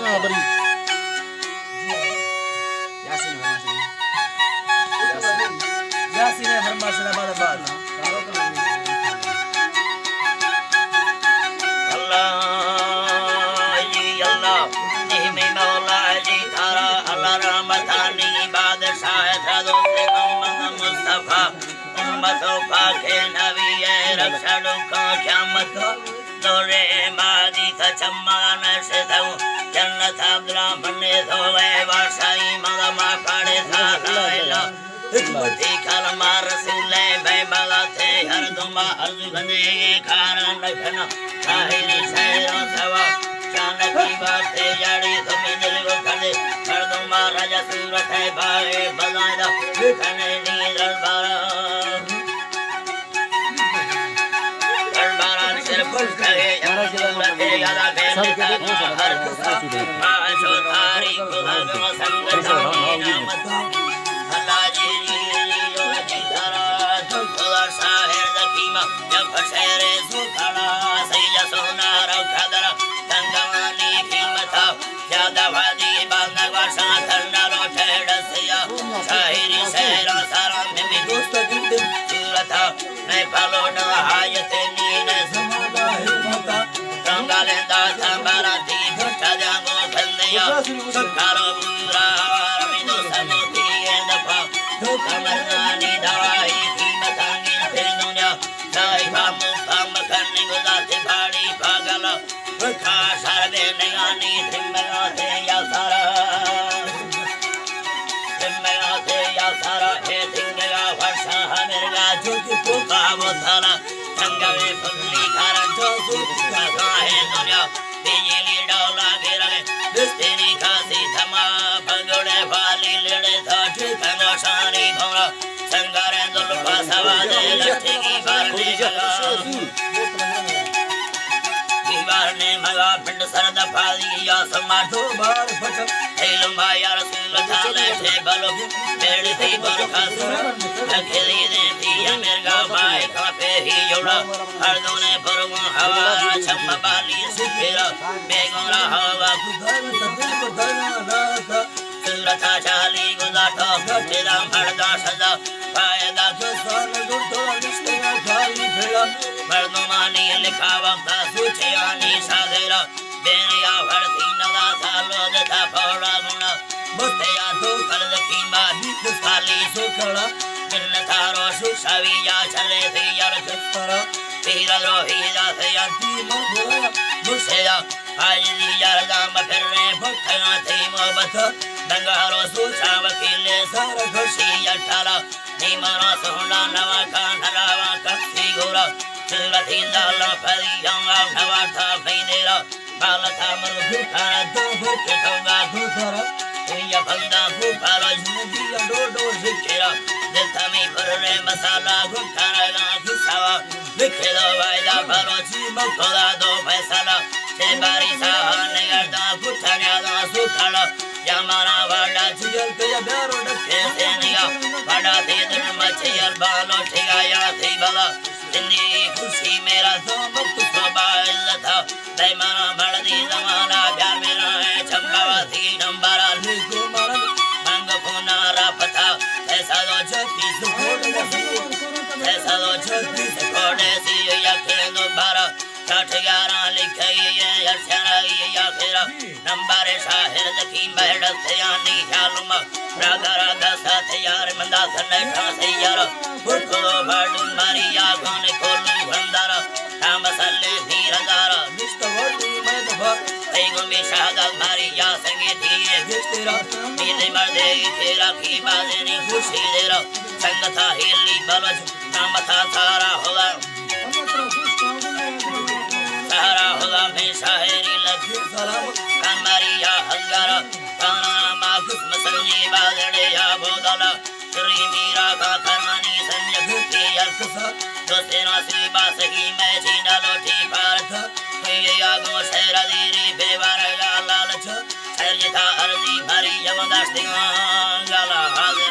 beri. Yasin है फरमाशना बाद बाद अल्लाह जी अल्लाह में मौला जी तारा अल्लाह रहमतानी बादशाह सदो से मोहम्मद मुस्तफा उम्मतों पाके नबी रक्षण का क़यामत दौरे मादी का चम्मान से तो जन्नत अब्दुल्ला बने तो वे वासाई मदमा पड़े था लाइला हिकमती कलमा रसूले बेबलाते हर दुमा अर्ज़ गंदे खाना नखना साहिल शहरों सवा शान की बातें यारी तुम्हें दिल को करे हर दुमा राजा सूरत है भाई बजाएगा लिखने नींद दरबारा दरबारा सिर्फ करे सूरत है यादा बेलता हर आशो तारी को हर संगत नियामत अल्लाह जी तारा तुम खुदा शाहिर ज़कीमा जब फशेरे सुखड़ा सैया सोना रखदरा तंगवानी कीमता ज्यादा वादी बांधा वाशा धरना रोटे डसिया शाहिरी शहरा सारा में भी दोस्त जिंदगी सूरता मैं पालो न हायते नीने समादा हिम्मता रंगाले दाता बाराती भट्टा जागो खंदिया सुखारो बुरा रविदो समोती दफा कमरनानी दवाई कीमतांगी फिर दुनिया साई काम करने गुजारते भाड़ी पागल खा सरबे नगानी थिम्मलाते या सारा है थिंगला वर्षा हमेरगा जोगी पुका बोथाला संगवे फुल्ली खारा जो सुखा है दुनिया बिजली डोला गिरले दिस्तेनी खासी थमा भगोड़े वाली लड़े था ठिकाना शानी भौरा संगारे दुल्फा सवादे लट्ठी की बारने जगा ने मगा पिंड सरद फाली या समाधो बार फट हेलो माया रसूल थाले थे बलो मेरे थी बरखा अकेली ने दिया मेरा भाई काफे ही जोड़ा हर दोने परम हवा छम बाली से फेरा बेगोरा हवा गुदर दिल को धरना ना था सुरता चाली गुजाटा तेरा मर्दा सजा फायदा के सान गुटो रिश्ते का खाली फेरा मर्दमानी लिखावा का सुचियानी सागेरा बेनिया भरती नदा सालो देता पौड़ा गुना बस्तिया तो कर्ज की बादी खाली सुखड़ा जिन तारो सुसाविया चले थी यार किस्तरा तेरा रोही जाते याती मधुरा मुझसेया आज दी यार जाम फिर रहे भक्तियाँ थी मोहब्बत दंगारो सुचा वकीले सारा खुशी अठारा नीमरा सोना नवा का नरावा कस्ती गोरा सूरती दाला फरी जाऊंगा नवाटा फैनेरा बालता मरुभू खाना दो भूखे ठोंगा घूथरा या फंदा भूखारा झूठी डो डो सिकेरा दिलता में पर रे मसाला घुखारा ना घुसावा लिखे दो वायदा भरो ची मखोदा दो फैसला ते बारी साहने गर्दा घुठाने आदा सुखाला या मारा वाड़ा चियल के या बेरो डके से निया वाड़ा ते दिन मचियल बालो ठिगा या थी बला जिंदगी खुशी मेरा तो मुक्त स्वभाव था दैमाना बड़दी जमाना प्यार मेरा है चंपावती नंबरा लिखो मरन मंग पुनारा पता ऐसा दो छत्ती सुखोड़े सी यखे दोबारा 11 लिखे ये अक्षरा ये फिर नंबर शाहिर जकी महड़ से आनी ख्यालुमा राधा राधा साथ यार मंदा सने ठासे यार फुटको बाडू मारिया कोने कोलू भंडारा काम सल्ले धीर हजारा मिस्तवड़ी मैं दफा एगो में शाहदा मारिया संगे थी गिस्तेरा मिले मर्दे तेरा की बाजेनी खुशी देरा संग था हिली बलज काम था सारा होगा में शायरी लगी सलाम कमरिया हंगारा काना माखुस मसलनी बाजड़े या बोदला श्री मीरा का कहानी संजग के यल्कसा दोस्तेना सी बासगी मैं चीना लोटी पार्थ ये आगो शेरा दीरी बेवार लालच शर्जिता अर्जी भरी यमदास्ती गाला हाज़